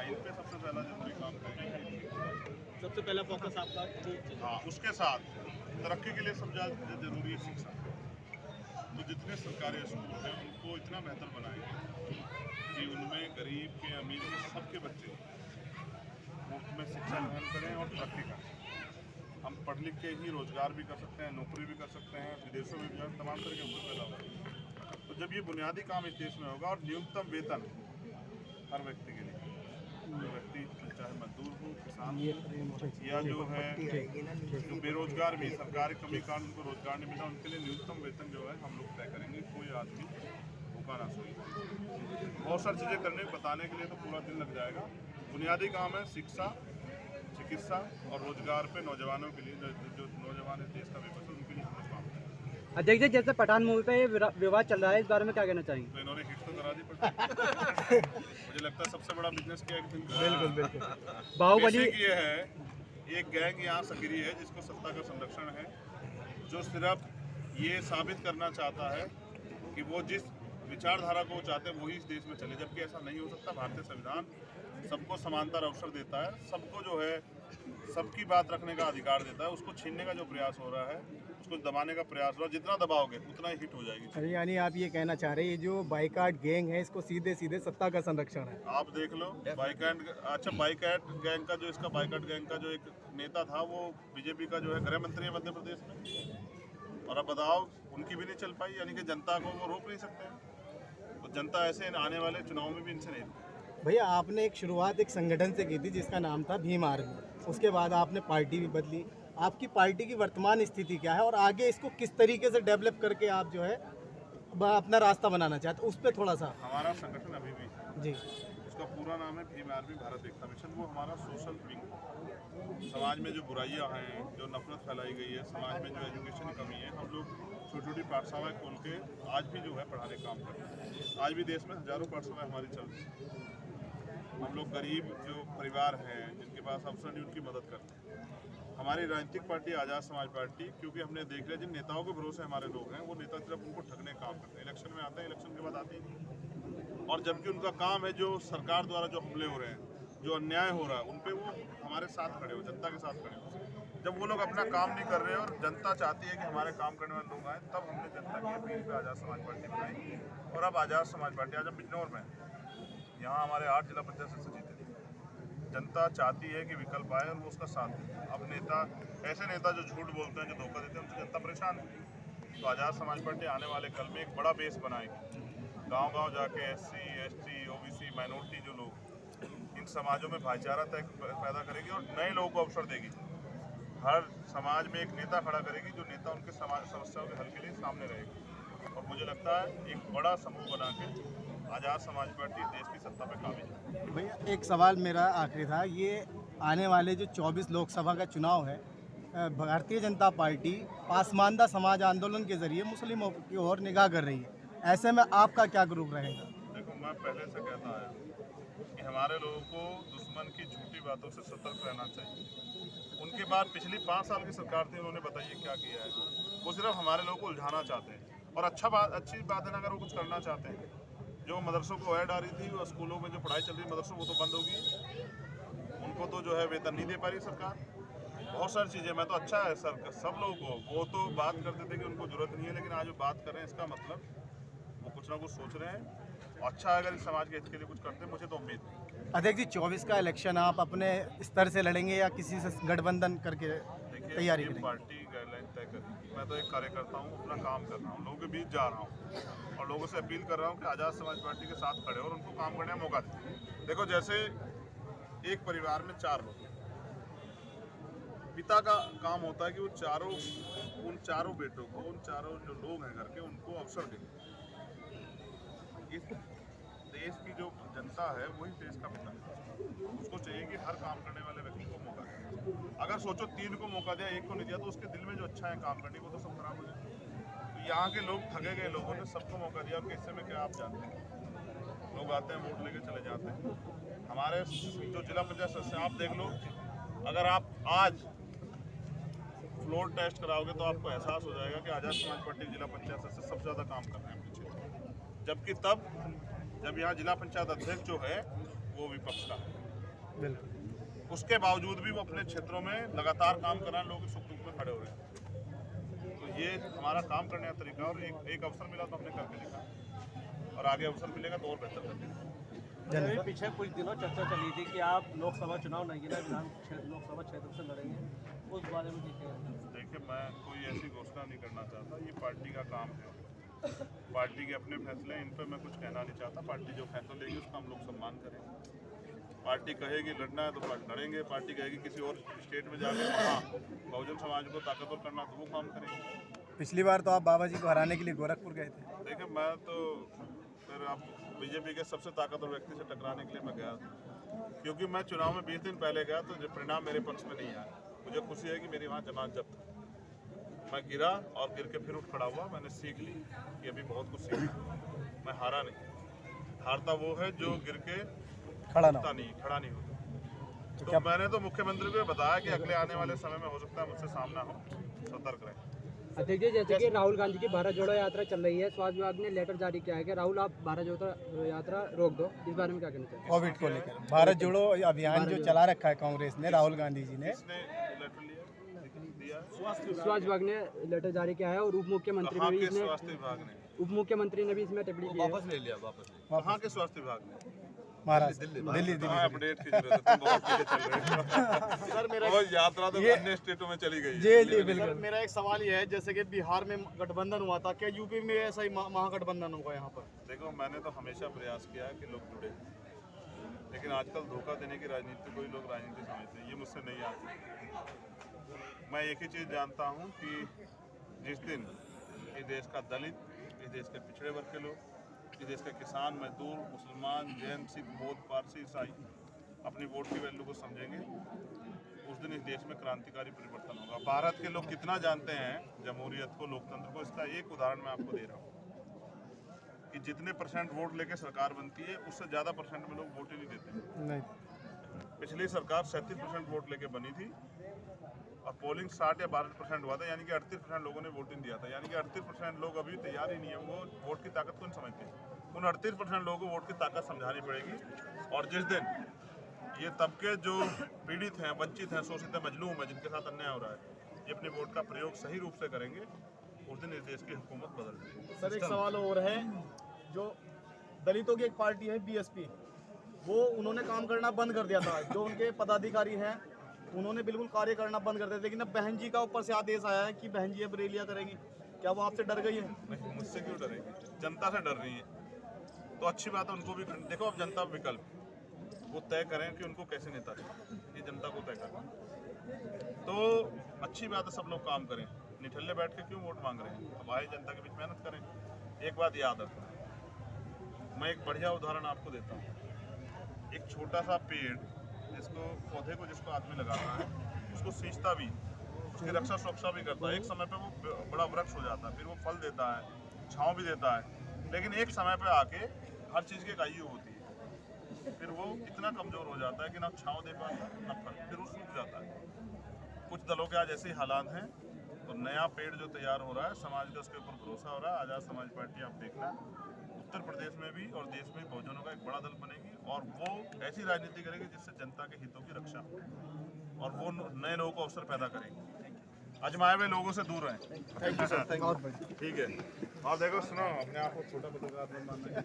इन पे सबसे पहला जरूरी काम करेंगे। सबसे पहला फोकस आपका हाँ, उसके साथ तरक्की के लिए सबसे ज़्यादा जरूरी है शिक्षा। तो जितने सरकारी स्कूल हैं उनको इतना बेहतर बनाएंगे कि उनमें गरीब के अमीर के सबके बच्चे मुफ्त में शिक्षा ग्रहण करें और तरक्की करें। हम पढ़ लिख के ही रोजगार भी कर सकते हैं, नौकरी भी कर सकते हैं, विदेशों में भी तमाम तरह के अवसर पैदा होंगे। तो जब ये बुनियादी काम इस देश में होगा और न्यूनतम वेतन हर व्यक्ति के लिए, जो व्यक्ति चाहे मजदूर हो, किसान हो, या जो है जो बेरोजगार भी, सरकारी कमी कारण उनको रोजगार नहीं मिला, उनके लिए न्यूनतम वेतन जो है हम लोग तय करेंगे। कोई आदमी भूखा ना सोए। बहुत सारी चीज़ें करने बताने के लिए तो पूरा दिन लग जाएगा। बुनियादी काम है शिक्षा, चिकित्सा और रोजगार पे नौजवानों के लिए, जो नौजवान इस देश का विकास उनके लिए हम लोग काम करें। अध्यक्ष जी, जैसे पठान मूवी पे विवाद चल रहा है, इस बारे में क्या कहना चाहेंगे? तो इन्होंने हिट तो करा दी पठान। मुझे लगता है सबसे बड़ा बिजनेस क्या है। बिल्कुल बाहुबली ये है, एक गैंग यहाँ सक्रिय है जिसको सत्ता का संरक्षण है, जो सिर्फ ये साबित करना चाहता है कि वो जिस विचारधारा को चाहते हैं वही इस देश में चले, जबकि ऐसा नहीं हो सकता। भारतीय संविधान सबको समानता अवसर देता है, सबको जो है सबकी बात रखने का अधिकार देता है। उसको छीनने का जो प्रयास हो रहा है, उसको दबाने का प्रयास हो रहा है, जितना दबाओगे उतना ही हिट हो जाएगी। अरे यानी आप ये कहना चाह रहे हैं, ये जो बाइकाट गैंग है इसको सीधे सीधे सत्ता का संरक्षण है? आप देख लो बाइकाट। अच्छा, बाइकाट गैंग का जो इसका बाइकाट गैंग का जो एक नेता था, वो बीजेपी का जो है गृह मंत्री है मध्य प्रदेश में। और अब बताओ, उनकी भी नहीं चल पाई, यानी कि जनता को वो रोक नहीं सकते। तो जनता ऐसे आने वाले चुनाव में भी इनसे नहीं। भैया, आपने एक शुरुआत एक संगठन से की थी जिसका नाम था भीम आर्मी, उसके बाद आपने पार्टी भी बदली। आपकी पार्टी की वर्तमान स्थिति क्या है और आगे इसको किस तरीके से डेवलप करके आप जो है अपना रास्ता बनाना चाहते हैं, उस पर थोड़ा सा। हमारा संगठन अभी भी जी, उसका पूरा नाम है भीम आर्मी भारत एकता मिशन। वो हमारा सोशल विंग। समाज में जो बुराइयां हैं, जो नफरत फैलाई गई है, समाज में जो एजुकेशन की कमी है, हम लोग छोटी छोटी पाठशालाएं खोल के आज भी जो है पढ़ाने का काम करते हैं। आज भी देश में हजारों पाठशालाएं हमारी चल रही हैं। हम लोग गरीब जो परिवार हैं, जिनके पास अवसर नहीं, उनकी मदद करते हैं। हमारी राजनीतिक पार्टी आज़ाद समाज पार्टी, क्योंकि हमने देख लिया जिन नेताओं के भरोसे हमारे लोग हैं, वो नेता सिर्फ उनको ठगने का काम करते हैं। इलेक्शन में आते हैं, इलेक्शन के बाद आते ही, और जबकि उनका काम है जो सरकार द्वारा जो हमले हो रहे हैं, जो अन्याय हो रहा है, उन पर वो हमारे साथ खड़े हो, जनता के साथ खड़े हो। जब वो लोग अपना काम नहीं कर रहे और जनता चाहती है कि हमारे काम करने वाले लोग आए, तब हमने जनता की अपील पर आज़ाद समाज पार्टी बनाई। और अब आज़ाद समाज पार्टी आज हम बिजनौर में, यहाँ हमारे 8 जिला पंचायत सदस्य जीते। जनता चाहती है कि विकल्प आए और वो उसका साथ दे। अब नेता, ऐसे नेता जो झूठ बोलते हैं, जो धोखा देते हैं, उनसे जनता परेशान है। तो आज़ाद समाज पार्टी आने वाले कल में एक बड़ा बेस बनाएगी। गांव-गांव जाके SC, ST, OBC, माइनॉरिटी जो लोग, इन समाजों में भाईचारा पैदा करेगी और नए लोगों को अवसर देगी। हर समाज में एक नेता खड़ा करेगी, जो नेता उनके समाज समस्याओं के हल के लिए सामने रहेगी। और मुझे लगता है एक बड़ा समूह बना के आज़ाद समाज पार्टी देश की सत्ता पे काबिज है। भैया एक सवाल मेरा आखिरी था, ये आने वाले जो 24 लोकसभा का चुनाव है, भारतीय जनता पार्टी पासमानदा समाज आंदोलन के जरिए मुस्लिमों की ओर निगाह कर रही है, ऐसे में आपका क्या ग्रुप रहेगा? देखो, मैं पहले से कहता आया कि हमारे लोगों को दुश्मन की झूठी बातों से सतर्क रहना चाहिए। उनके बाद पिछली 5 साल की सरकार थी, उन्होंने बताइए क्या किया है। वो सिर्फ हमारे लोगों को उलझाना चाहते हैं। और अच्छी बात है ना, अगर वो कुछ करना चाहते हैं। जो मदरसों को ऐड आ रही थी, वो स्कूलों में जो पढ़ाई चल रही है मदरसों, वो तो बंद होगी। उनको तो जो है वेतन नहीं दे पा रही सरकार। बहुत सारी चीज़ें, मैं तो अच्छा है सर सब लोगों को, वो तो बात करते थे कि उनको जरूरत नहीं है, लेकिन आज वो बात कर रहे हैं, इसका मतलब वो कुछ ना कुछ सोच रहे हैं। अच्छा है अगर इस समाज के हित के लिए कुछ करते हैं, मुझे तो उम्मीद है। अध्यक्ष जी, 24 का इलेक्शन आप अपने स्तर से लड़ेंगे या किसी से गठबंधन करके तैयारी करेंगे? पार्टी गाइडलाइन तय करेगी। मैं तो एक कार्यकर्ता हूँ, अपना काम कर रहा हूँ, लोगों के बीच जा रहा हूँ और लोगों से अपील कर रहा हूँ कि आज़ाद समाज पार्टी के साथ खड़े और उनको काम करने का मौका दें। देखो, जैसे एक परिवार में 4 लोग, पिता का काम होता है कि वो उन चारों बेटों को, उन चारों जो लोग हैं घर के, उनको अवसर दें। इस देश की जो जनता है वही देश का पिता है। उसको चाहिए कि हर काम करने वाले व्यक्ति को मौका दे। अगर सोचो 3 को मौका दिया, 1 को नहीं दिया, तो उसके दिल में जो अच्छा है काम करने को, तो सब खराब हो जाए। तो यहाँ के लोग ठगे गए, लोगों ने सबको मौका दिया। और किस्से में क्या आप जानते हैं, लोग आते हैं, वोट लेके चले जाते हैं। हमारे जो जिला पंचायत सदस्य आप देख लो, अगर आप आज फ्लोर टेस्ट कराओगे तो आपको एहसास हो जाएगा कि आज़ाद समाज पार्टी जिला पंचायत सदस्य सबसे ज़्यादा काम कर रहे हैं अपने क्षेत्र में। जबकि तब जब यहाँ जिला पंचायत अध्यक्ष जो है वो विपक्ष का है। बिल्कुल। उसके बावजूद भी वो अपने क्षेत्रों में लगातार काम कर रहे हैं, लोग सुख दुख में खड़े हो रहे हैं। तो ये हमारा काम करने का तरीका, और एक अवसर मिला तो हमने करके दिखा, और आगे अवसर मिलेगा तो और बेहतर करेंगे। धन्यवाद। पीछे कुछ दिनों चर्चा चली थी कि आप लोकसभा चुनाव नगीना लोकसभा क्षेत्र से लड़ेंगे, उस बारे में क्या कहना है? देखिए, मैं कोई ऐसी घोषणा नहीं करना चाहता, ये पार्टी का काम है, पार्टी के अपने फैसले हैं, इन पर मैं कुछ कहना नहीं चाहता। पार्टी जो फैसला लेगी उसका हम लोग सम्मान करेंगे। पार्टी कहेगी लड़ना है तो पार्टी लड़ेंगे, पार्टी कहेगी किसी और स्टेट में जाके वहाँ बहुजन समाज को ताकतवर करना तो वो काम करेंगे। पिछली बार तो आप बाबा जी को हराने के लिए गोरखपुर गए थे। देखिए, मैं तो फिर आप बीजेपी के सबसे ताकतवर व्यक्ति से टकराने के लिए मैं गया था, क्योंकि मैं चुनाव में 20 दिन पहले गया तो जो परिणाम मेरे पक्ष में नहीं आया। मुझे खुशी है कि मेरी वहाँ जमात जब्त, मैं गिरा और गिर के फिर उठ खड़ा हुआ। मैंने सीख ली कि अभी बहुत कुछ सीखा, मैं हारा नहीं। हारता वो है जो गिर के खड़ा ना खड़ा नहीं होता। तो मैंने तो मुख्यमंत्री को बताया कि अगले आने वाले समय में हो सकता है मुझसे सामना हो, सतर्क रहें। अध्यक्ष जी, जैसे कि राहुल गांधी की भारत जोड़ो यात्रा चल रही है, स्वास्थ्य विभाग ने लेटर जारी किया है कि राहुल आप भारत जोड़ो यात्रा रोक दो, इस बारे में क्या कहना चाहिए? कोविड को लेकर भारत जोड़ो अभियान जो चला रखा है कांग्रेस ने, राहुल गांधी जी ने, इसने लेटर दिया है? स्वास्थ्य विभाग ने लेटर जारी किया है, और उप मुख्यमंत्री कहाँ ने भी के इसमें स्वास्थ्य विभाग ने? उप मुख्यमंत्री ने भी इसमें टिप्पणी की है। कहाँ के स्वास्थ्य विभाग ने? महाराष्ट्र दिल्ली कहाँ अपडेट की जरूरत है, तुम बहुत पीछे चल रहे हो। सर मेरा वो यात्रा तो अन्य स्टेटों में चली गई है। जी सर बिल्कुल। मेरा एक सवाल ये है, जैसे कि बिहार में गठबंधन हुआ था, क्या यूपी में ऐसा ही महागठबंधन होगा यहाँ पर? देखो, मैंने तो हमेशा प्रयास किया है कि लोग जुड़े, लेकिन आजकल धोखा देने की राजनीति कोई लोग राजनीति समझते हैं, ये मुझसे नहीं आती। मैं एक ही चीज़ जानता हूँ कि जिस दिन ये देश का दलित, इस देश के पिछड़े वर्ग के लोग, इस देश के किसान, मजदूर, मुसलमान, जैन, सिख, बौद्ध, पारसी, ईसाई अपनी वोट की वैल्यू को समझेंगे, उस दिन इस देश में क्रांतिकारी परिवर्तन होगा। भारत के लोग कितना जानते हैं जमहूरियत को, लोकतंत्र को, इसका एक उदाहरण मैं आपको दे रहा हूँ कि जितने % वोट लेके सरकार बनती है, उससे ज़्यादा % में लोग वोट ही नहीं देते। नहीं, पिछली सरकार 37% वोट लेके बनी थी, और पोलिंग 60 या 12% हुआ था, यानी कि 38% लोगों ने वोटिंग दिया था। यानी कि 38% लोग अभी तैयार ही नहीं है, वो वोट की ताकत को नहीं समझते। उन 38% लोगों को वोट की ताकत समझानी पड़ेगी, और जिस दिन ये तबके जो पीड़ित हैं, वंचित हैं, शोषित हैं, मजलूम हैं, जिनके साथ अन्याय हो रहा है, ये अपने वोट का प्रयोग सही रूप से करेंगे, उस दिन इस देश की हुकूमत बदल जाएगी। सर एक सवाल और है, जो दलितों की एक पार्टी है बीएसपी, वो उन्होंने काम करना बंद कर दिया था। जो उनके पदाधिकारी हैं उन्होंने बिल्कुल कार्य करना बंद कर दिया, लेकिन अब बहन जी का ऊपर से आदेश आया है कि बहन जी अब रैलियां करेंगी। क्या वो आपसे डर गई है? नहीं, मुझसे क्यों डरेगी? जनता से डर रही है तो अच्छी बात है, उनको भी देखो। अब जनता विकल्प वो तय करें कि उनको कैसे नेता चाहिए, ये जनता को तय करना। तो अच्छी बात है, सब लोग काम करें, निठल्ले बैठ के क्यों वोट मांग रहे हैं? अब आए जनता के बीच मेहनत करें। एक बात याद रखना, मैं एक बढ़िया उदाहरण आपको देता हूँ। एक छोटा सा पेड़, जिसको पौधे को जिसको आदमी लगाता है, उसको सींचता भी, उसकी रक्षा सुरक्षा भी करता है। एक समय पे वो बड़ा वृक्ष हो जाता है, फिर वो फल देता है, छांव भी देता है, लेकिन एक समय पे आके हर चीज़ की एक आयु होती है, फिर वो इतना कमज़ोर हो जाता है कि ना छांव दे पाता है ना फल, फिर वो सूख जाता है। कुछ दलों के आज ऐसे ही हालात हैं, तो नया पेड़ जो तैयार हो रहा है, समाज का उसके ऊपर भरोसा हो रहा है। आज़ाद समाज पार्टी आप देखना, उत्तर प्रदेश में भी और देश में बहुजनों का एक बड़ा दल बनेगी, और वो ऐसी राजनीति करेगी जिससे जनता के हितों की रक्षा हो, और वो नए लोगों को अवसर पैदा करेंगे। अजमाए हुए लोगों से दूर रहें। Thank you sir, thank you. ठीक है। और देखो, सुनो, अपने आप को छोटा पत्रकार मत मानना।